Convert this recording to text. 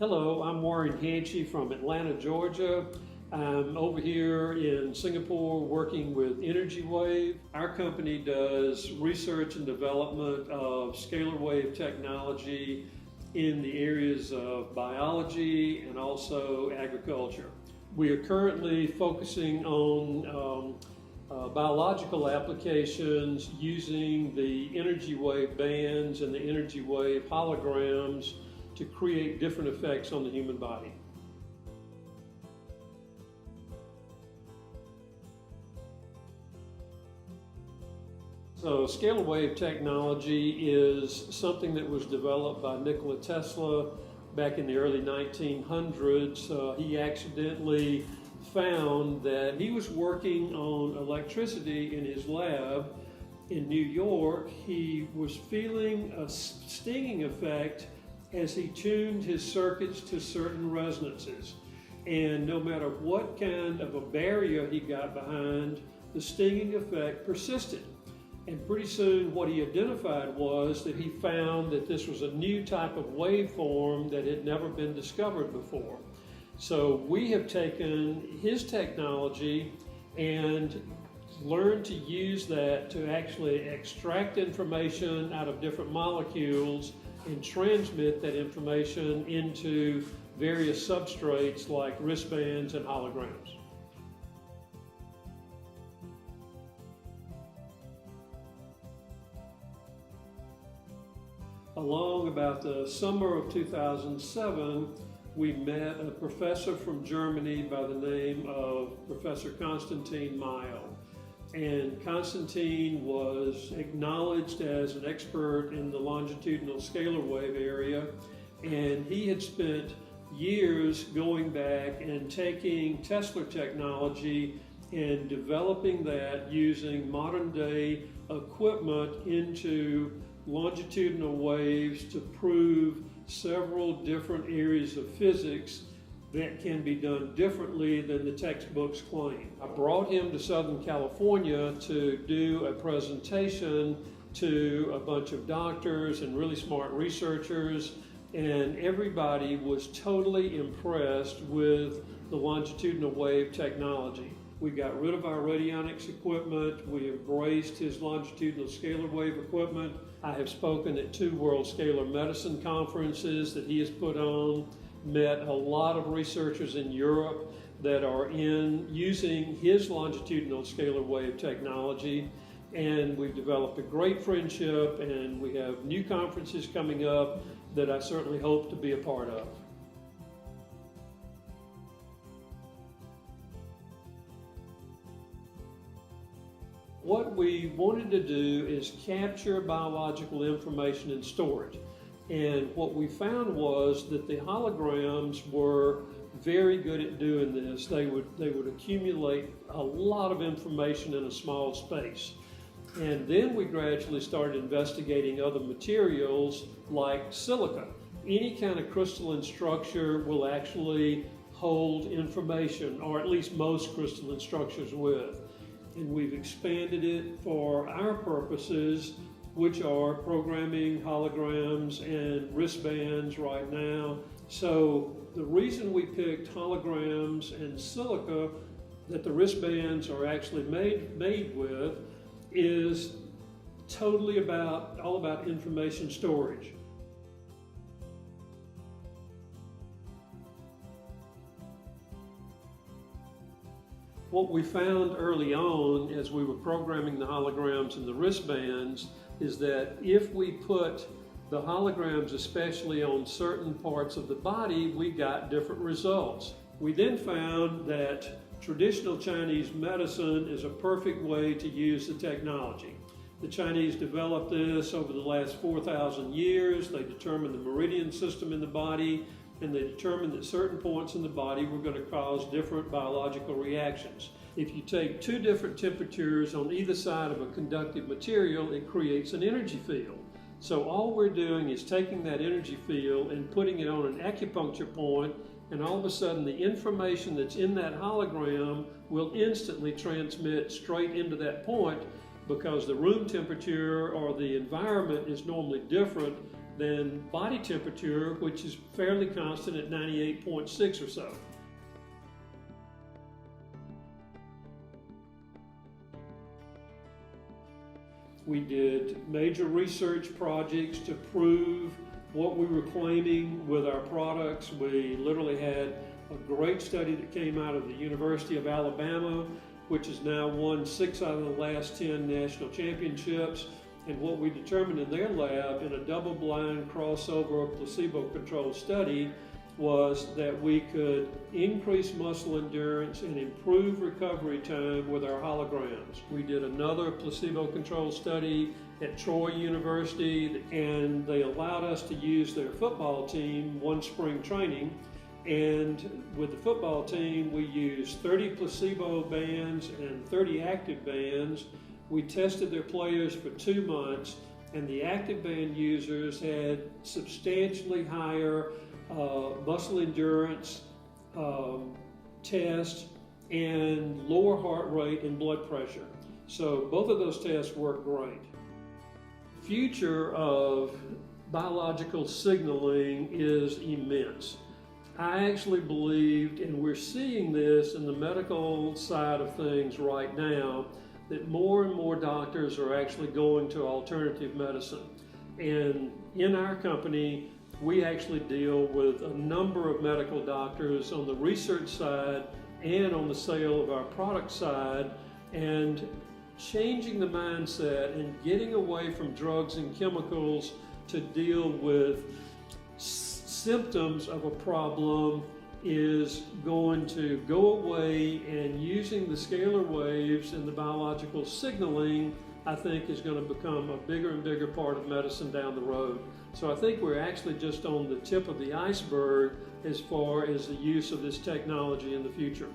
Hello, I'm沃伦汉希from Atlanta, Georgia. I'm over here in Singapore working with Energy Wave. Our company does research and development of scalar wave technology in the areas of biology and also agriculture. We are currently focusing on biological applications using the energy wave bands and the energy wave holograms to create different effects on the human body. So scalar wave technology is something that was developed by Nikola Tesla back in the early 1900s. He accidentally found that he was working on electricity in his lab in New York. He was feeling a stinging effect as he tuned his circuits to certain resonances. And no matter what kind of a barrier he got behind, the stinging effect persisted. And pretty soon what he identified was that he found that this was a new type of waveform that had never been discovered before. So we have taken his technology and learned to use that to actually extract information out of different molecules and transmit that information into various substrates like wristbands and holograms. Along about the summer of 2007, we met a professor from Germany by the name of Professor Konstantin Mayo. And Konstantin was acknowledged as an expert in the longitudinal scalar wave area, and he had spent years going back and taking Tesla technology and developing that using modern day equipment into longitudinal waves to prove several different areas of physics that can be done differently than the textbooks claim. I brought him to Southern California to do a presentation to a bunch of doctors and really smart researchers, and everybody was totally impressed with the longitudinal wave technology. We got rid of our radionics equipment. We embraced his longitudinal scalar wave equipment. I have spoken at 2 World Scalar Medicine conferences that he has put on, met a lot of researchers in Europe that are using his longitudinal scalar wave technology, and we've developed a great friendship, and we have new conferences coming up that I certainly hope to be a part of. What we wanted to do is capture biological information and store it. And what we found was that the holograms were very good at doing this. They would accumulate a lot of information in a small space. And then we gradually started investigating other materials like silica. Any kind of crystalline structure will actually hold information, or at least most crystalline structures will. And we've expanded it for our purposes, which are programming holograms and wristbands right now. So the reason we picked holograms and silica that the wristbands are actually made with is totally all about information storage. What we found early on as we were programming the holograms and the wristbands is that if we put the holograms especially on certain parts of the body, we got different results. We then found that traditional Chinese medicine is a perfect way to use the technology. The Chinese developed this over the last 4,000 years. They determined the meridian system in the body, and they determined that certain points in the body were going to cause different biological reactions. If you take 2 different temperatures on either side of a conductive material, it creates an energy field. So all we're doing is taking that energy field and putting it on an acupuncture point, and all of a sudden the information that's in that hologram will instantly transmit straight into that point, because the room temperature or the environment is normally different than body temperature, which is fairly constant at 98.6 or so. We did major research projects to prove what we were claiming with our products. We literally had a great study that came out of the University of Alabama, which has now won 6 out of the last 10 national championships. And what we determined in their lab in a double-blind crossover placebo-controlled study was that we could increase muscle endurance and improve recovery time with our holograms. We did another placebo-controlled study at Troy University, and they allowed us to use their football team one spring training. And with the football team, we used 30 placebo bands and 30 active bands. We tested their players for 2 months, and the active band users had substantially higher muscle endurance test and lower heart rate and blood pressure. So both of those tests worked great. The future of biological signaling is immense. I actually believed, and we're seeing this in the medical side of things right now, that more and more doctors are actually going to alternative medicine. And in our company, we actually deal with a number of medical doctors on the research side and on the sale of our product side, and changing the mindset and getting away from drugs and chemicals to deal with symptoms of a problem is going to go away, and using the scalar waves and the biological signaling, I think, is going to become a bigger and bigger part of medicine down the road. So I think we're actually just on the tip of the iceberg as far as the use of this technology in the future.